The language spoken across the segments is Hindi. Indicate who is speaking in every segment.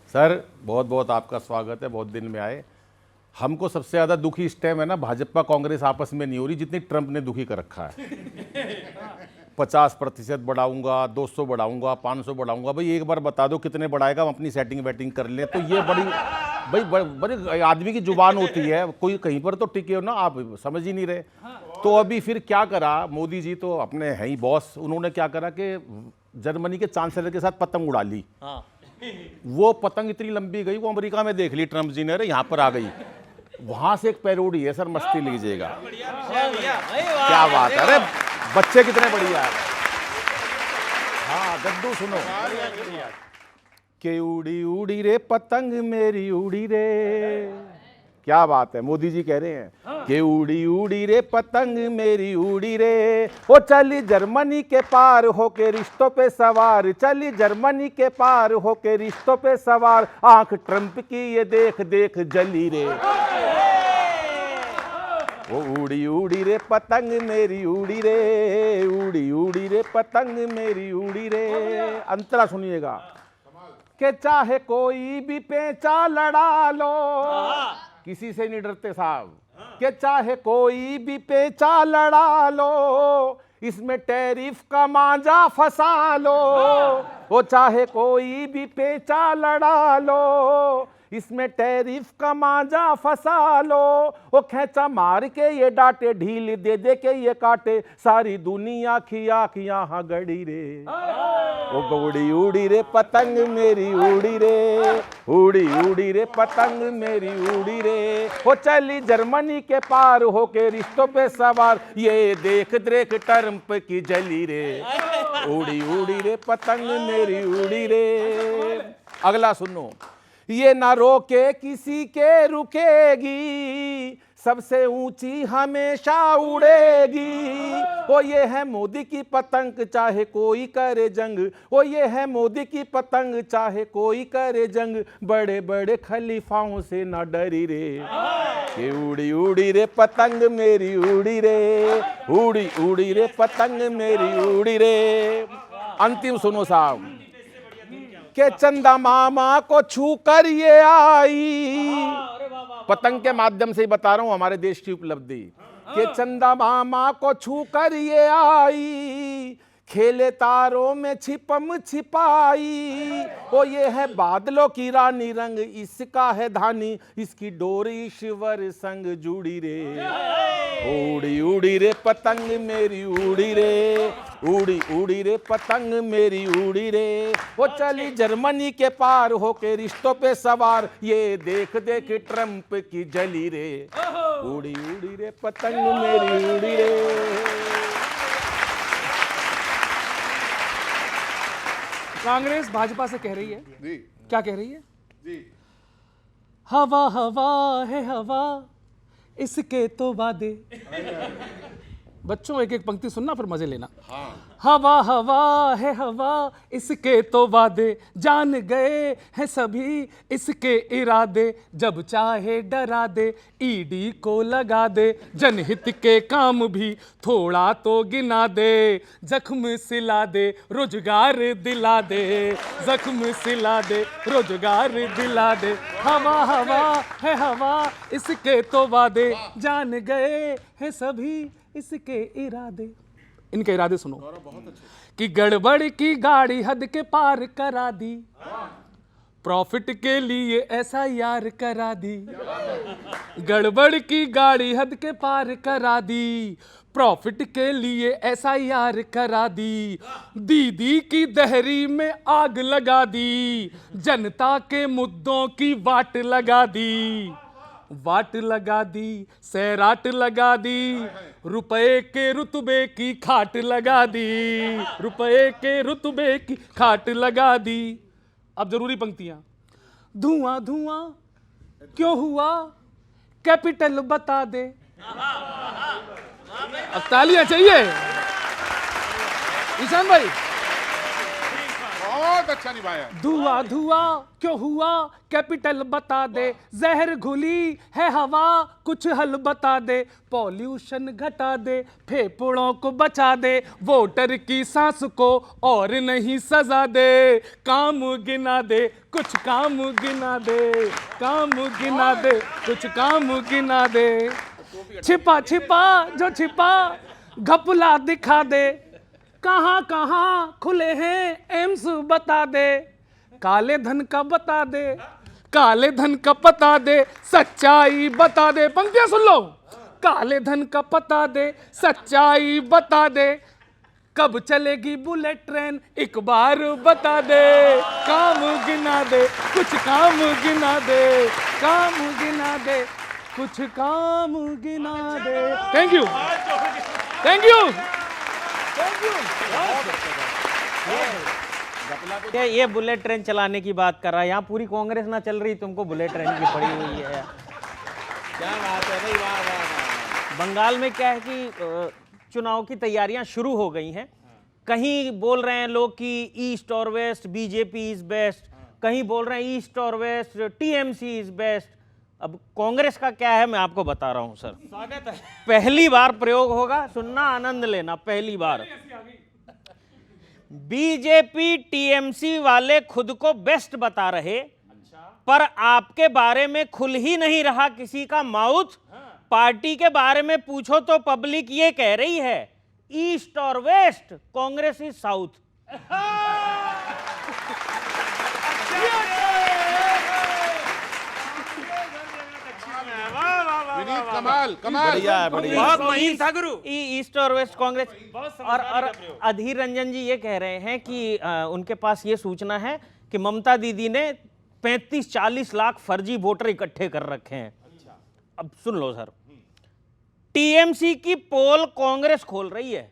Speaker 1: सर बहुत बहुत आपका स्वागत है, बहुत दिन में आए। हमको सबसे ज़्यादा दुखी इस टाइम है ना, भाजपा कांग्रेस आपस में नहीं हो रही जितनी ट्रंप ने दुखी कर रखा है। 50% बढ़ाऊंगा, 200 बढ़ाऊंगा, 500 बढ़ाऊंगा। भाई एक बार बता दो कितने बढ़ाएगा, हम अपनी सेटिंग वेटिंग कर लें। तो ये बड़ी आदमी की जुबान होती है, कोई कहीं पर तो टिके हो ना, आप समझ ही नहीं रहे। तो अभी फिर क्या करा मोदी जी, तो अपने हैं ही बॉस, उन्होंने क्या करा कि जर्मनी के चांसलर के साथ पतंग उड़ा ली। वो पतंग इतनी लंबी गई, वो अमेरिका में देख ली ट्रंप जी ने, अरे यहाँ पर आ गई। वहां से एक पैरोडी है सर, मस्ती लीजिएगा। क्या बात है, अरे बच्चे कितने बढ़िया है। हाँ गद्दू सुनो के उड़ी उड़ी रे पतंग मेरी उड़ी रे। क्या बात है, मोदी जी कह रहे हैं कि उड़ी उड़ी रे पतंग मेरी उड़ी रे, वो चली जर्मनी के पार होके रिश्तों पे सवार, चली जर्मनी के पार होके रिश्तों पे सवार, आंख ट्रंप की ये देख देख जली रे। वो उड़ी उड़ी रे पतंग मेरी उड़ी रे, उड़ी उड़ी रे पतंग मेरी उड़ी रे। अंतरा सुनिएगा कि चाहे कोई भी पेंचा लड़ा लो, किसी से नहीं डरते साहब, कि चाहे कोई भी पेंचा लड़ा लो, इसमें टैरिफ का मांझा फंसा लो। वो चाहे कोई भी पेंचा लड़ा लो, इसमें टैरिफ का मांझा फंसा लो। वो खेचा मार के ये डांटे, ढील दे दे के ये काटे, सारी दुनिया खिया खिया हाँ गड़ी रे। वो उड़ी उड़ी रे पतंग मेरी उड़ी रे, उड़ी उड़ी रे पतंग मेरी उड़ी रे, वो चली जर्मनी के पार होके रिश्तों पे सवार, ये देख देख ट्रंप की जली रे। उड़ी उड़ी रे पतंग मेरी उड़ी रे। अगला सुनो, ये ना रोके किसी के रुकेगी, सबसे ऊंची हमेशा उड़ेगी। वो ये है मोदी की पतंग चाहे कोई करे जंग, वो ये है मोदी की पतंग चाहे कोई करे जंग, बड़े बड़े खलीफाओं से ना डरी रे। ये उड़ी उड़ी रे पतंग मेरी उड़ी रे, उड़ी उड़ी रे पतंग मेरी उड़ी रे। अंतिम सुनो साहब, के चंदा मामा को छू कर ये आई, पतंग के माध्यम से ही बता रहा हूं हमारे देश की उपलब्धि, के चंदा मामा को छू कर ये आई, खेले तारों में छिपम छिपाई। वो ये है बादलों की रानी, रंग इसका है धानी, इसकी डोरी ईश्वर संग जुड़ी रे। उड़ी उड़ी रे पतंग मेरी उड़ी रे, उड़ी उड़ी रे पतंग मेरी उड़ी रे, वो चली जर्मनी के पार होके रिश्तों पे सवार, ये देख देख ट्रंप की जली रे। उड़ी उड़ी रे पतंग मेरी उड़ी रे।
Speaker 2: कांग्रेस भाजपा से कह रही है
Speaker 3: जी,
Speaker 2: क्या कह रही है
Speaker 3: जी,
Speaker 2: हवा हवा है हवा, इसके तो वादे। बच्चों एक एक पंक्ति सुनना फिर मजे लेना। हवा हवा है हवा, इसके तो वादे, जान गए हैं सभी इसके इरादे, जब चाहे डरा दे ईडी को लगा दे, जनहित के काम भी थोड़ा तो गिना दे, जख्म सिला दे रोजगार दिला दे, जख्म सिला दे रोजगार दिला दे। हवा हवा है हवा, इसके तो वादे, जान गए हैं सभी इसके इरादे। इनके इरादे सुनो, कि गड़बड़ की गाड़ी हद के पार करा दी, प्रॉफिट के लिए ऐसा यार करा दी। गड़बड़ की गाड़ी हद के पार करा दी, प्रॉफिट के लिए ऐसा यार करा दी। दीदी की दहरी में आग लगा दी, जनता के मुद्दों की वाट लगा दी, वाट लगा दी, सैराट लगा दी, रुपए के रुतबे की खाट लगा दी, रुपए के रुतबे की खाट लगा दी। अब जरूरी पंक्तियां, धुआं धुआं क्यों हुआ कैपिटल बता दे। अब तालियां चाहिए ईशान भाई।
Speaker 3: बहुत अच्छा निभाया।
Speaker 2: धुआं धुआं क्यों हुआ कैपिटल बता दे, जहर घुली है हवा कुछ हल बता दे, पॉल्यूशन घटा दे फेफड़ों को बचा दे, वोटर की सांस को और नहीं सजा दे, काम गिना दे कुछ काम गिना दे, काम गिना दे कुछ काम गिना दे, छिपा छिपा जो छिपा घपला दिखा दे, कहां कहां खुले हैं एम्स बता दे, काले धन का बता दे, काले धन का पता दे, सच्चाई बता दे। पंक्तियां सुन लो। काले धन का पता दे, सच्चाई बता दे, कब चलेगी बुलेट ट्रेन एक बार बता दे, काम गिना दे कुछ काम गिना दे, काम गिना दे कुछ काम गिना दे। Thank you thank you thank you.
Speaker 4: ये बुलेट ट्रेन चलाने की बात कर रहा है, यहाँ पूरी कांग्रेस ना चल रही, तुमको बुलेट ट्रेन की पड़ी हुई है। क्या बात है भाई, वाह वाह वाह। बंगाल में क्या है कि चुनाव की तैयारियां शुरू हो गई हैं। कहीं बोल रहे हैं लोग कि ईस्ट और वेस्ट बीजेपी इज बेस्ट, कहीं बोल रहे हैं ईस्ट और वेस्ट टीएमसी इज बेस्ट। अब कांग्रेस का क्या है मैं आपको बता रहा हूं सर। स्वागत है। पहली बार प्रयोग होगा, सुनना आनंद लेना। पहली बार बीजेपी टीएमसी वाले खुद को बेस्ट बता रहे, पर आपके बारे में खुल ही नहीं रहा किसी का माउथ। पार्टी के बारे में पूछो तो पब्लिक ये कह रही है ईस्ट और west, Congress is south.
Speaker 3: Vineet कमाल कमाल,
Speaker 1: बढ़िया है, बढ़िया।
Speaker 4: बहुत महीन था गुरु। ईस्ट और वेस्ट कांग्रेस। और अधीर रंजन जी ये कह रहे हैं कि उनके पास ये सूचना है कि ममता दीदी ने 35-40 लाख फर्जी वोटर इकट्ठे कर रखे हैं। अब सुन लो सर, टीएमसी की पोल कांग्रेस खोल रही है,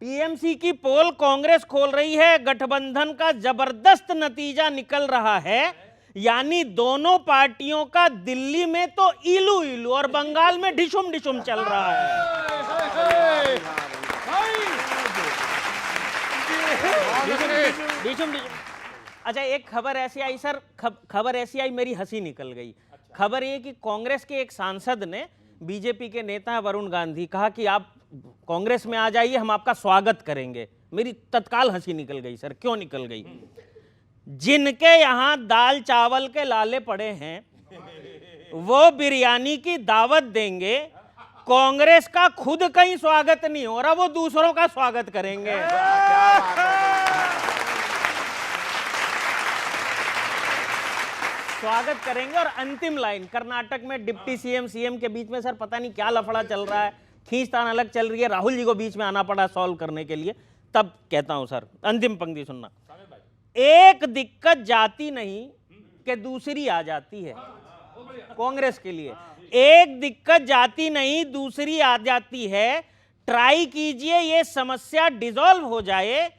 Speaker 4: टीएमसी की पोल कांग्रेस खोल रही है, गठबंधन का जबरदस्त नतीजा निकल रहा है। यानी दोनों पार्टियों का दिल्ली में तो इलू इलू और बंगाल में ढिशुम ढिशुम चल रहा है। ढिशुम ढिशुम। अच्छा, एक खबर ऐसी आई सर, खबर ऐसी आई मेरी हंसी निकल गई। खबर ये कि कांग्रेस के एक सांसद ने बीजेपी के नेता वरुण गांधी कहा कि आप कांग्रेस में आ जाइए, हम आपका स्वागत करेंगे। मेरी तत्काल हंसी निकल गई सर। क्यों निकल गई? जिनके यहां दाल चावल के लाले पड़े हैं वो बिरयानी की दावत देंगे, कांग्रेस का खुद कहीं स्वागत नहीं हो रहा, वो दूसरों का स्वागत करेंगे। स्वागत करेंगे। और अंतिम लाइन, कर्नाटक में डिप्टी सीएम के बीच में सर पता नहीं क्या लफड़ा चल रहा है, खींचतान अलग चल रही है, राहुल जी को बीच में आना पड़ा सॉल्व करने के लिए। तब कहता हूं सर, अंतिम पंक्ति सुनना, एक दिक्कत जाती नहीं कि दूसरी आ जाती है। कांग्रेस के लिए एक दिक्कत जाती नहीं दूसरी आ जाती है। ट्राई कीजिए ये समस्या डिसॉल्व हो जाए,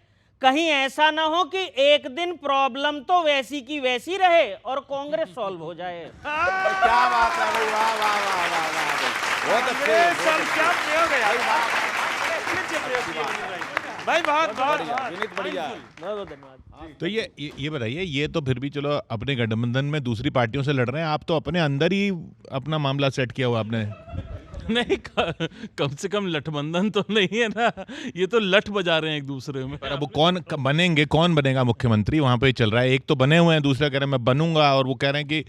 Speaker 4: कहीं ऐसा ना हो कि एक दिन प्रॉब्लम तो वैसी की वैसी रहे और कांग्रेस सॉल्व हो जाए।
Speaker 1: क्या बात है भाई, वाह वाह वाह वाह वाह, बहुत अच्छे,
Speaker 4: क्या प्रयोग है भाई, बहुत बहुत
Speaker 1: विनीत बढ़िया।
Speaker 4: बहुत धन्यवाद।
Speaker 5: तो ये बताइए, ये तो फिर भी चलो अपने गठबंधन में दूसरी पार्टियों से लड़ रहे हैं, आप तो अपने अंदर ही अपना मामला सेट किया हुआ आपने।
Speaker 6: नहीं, कम से कम लठबंधन तो नहीं है ना, ये तो लठ बजा रहे हैं एक दूसरे में।
Speaker 5: पर अब वो कौन बनेगा मुख्यमंत्री, वहां पे चल रहा है। एक तो बने हुए हैं, दूसरा कह रहे हैं मैं बनूंगा, और वो कह रहे हैं कि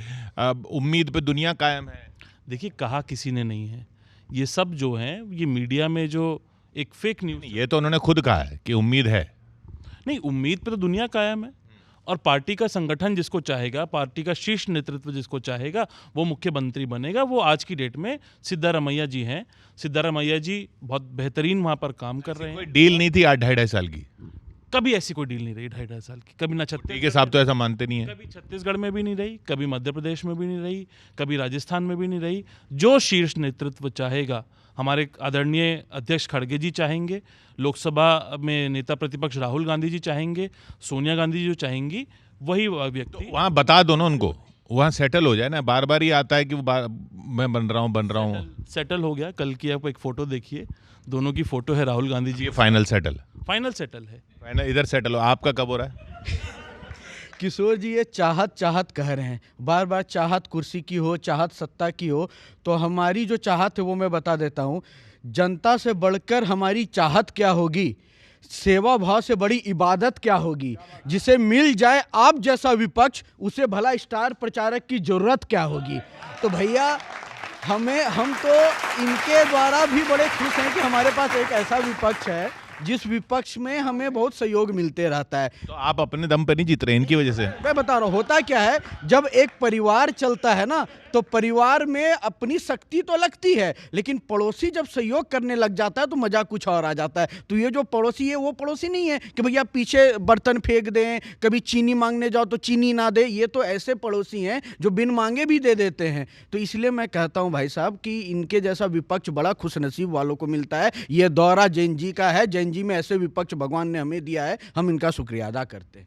Speaker 5: उम्मीद पे दुनिया कायम है।
Speaker 6: देखिए, कहा किसी ने नहीं है, ये सब जो है ये मीडिया में जो एक फेक न्यूज़।
Speaker 5: ये तो उन्होंने खुद कहा है कि उम्मीद है।
Speaker 6: नहीं, उम्मीद पे तो दुनिया कायम है, और पार्टी का संगठन जिसको चाहेगा, पार्टी का शीर्ष नेतृत्व जिसको चाहेगा वो मुख्यमंत्री बनेगा। वो आज की डेट में सिद्धारमैया जी हैं। सिद्धारमैया जी बहुत बेहतरीन वहाँ पर काम कर रहे
Speaker 5: कोई
Speaker 6: हैं।
Speaker 5: डील नहीं थी 2.5 साल की,
Speaker 6: कभी ऐसी कोई डील नहीं रही 2.5 साल की, कभी ना
Speaker 5: ठीक है साहब, तो ऐसा मानते नहीं है।
Speaker 6: कभी छत्तीसगढ़ में भी नहीं रही, कभी मध्य प्रदेश में भी नहीं रही, कभी राजस्थान में भी नहीं रही। जो शीर्ष नेतृत्व चाहेगा, हमारे आदरणीय अध्यक्ष खड़गे जी चाहेंगे, लोकसभा में नेता प्रतिपक्ष राहुल गांधी जी चाहेंगे, सोनिया गांधी जी जो चाहेंगी, वही व्यक्ति।
Speaker 5: वहाँ बता दो ना उनको, वहाँ सेटल हो जाए ना। बार बार ही आता है कि मैं बन रहा हूँ।
Speaker 6: सेटल हो गया। कल की आप एक फोटो देखिए, दोनों की फोटो है, राहुल गांधी जी।
Speaker 5: ये फाइनल सेटल
Speaker 6: फाइनल सेटल है।
Speaker 5: फाइनल इधर सेटल हो। आपका कब हो रहा है?
Speaker 7: किशोर जी ये चाहत चाहत कह रहे हैं, बार बार चाहत कुर्सी की हो, चाहत सत्ता की हो, तो हमारी जो चाहत है वो मैं बता देता हूँ। जनता से बढ़कर हमारी चाहत क्या होगी, सेवा भाव से बड़ी इबादत क्या होगी, जिसे मिल जाए आप जैसा विपक्ष उसे भला स्टार प्रचारक की जरूरत क्या होगी। तो भैया हम तो इनके द्वारा भी बड़े खुश हैं कि हमारे पास एक ऐसा विपक्ष है जिस विपक्ष में हमें बहुत सहयोग मिलते रहता है।
Speaker 5: तो आप अपने दम पर नहीं जीत रहे इनकी वजह से।
Speaker 7: मैं बता रहा हूँ होता क्या है, जब एक परिवार चलता है ना तो परिवार में अपनी शक्ति तो लगती है, लेकिन पड़ोसी जब सहयोग करने लग जाता है तो मजा कुछ और आ जाता है। तो ये जो पड़ोसी है वो पड़ोसी नहीं है कि भैया पीछे बर्तन फेंक दें, कभी चीनी मांगने जाओ तो चीनी ना दे। ये तो ऐसे पड़ोसी हैं जो बिन मांगे भी दे देते हैं। तो इसलिए मैं कहता हूँ भाई साहब कि इनके जैसा विपक्ष बड़ा खुशनसीब वालों को मिलता है। ये दौरा जैन जी का है, जैन जी में ऐसे विपक्ष भगवान ने हमें दिया है, हम इनका शुक्रिया अदा करते हैं।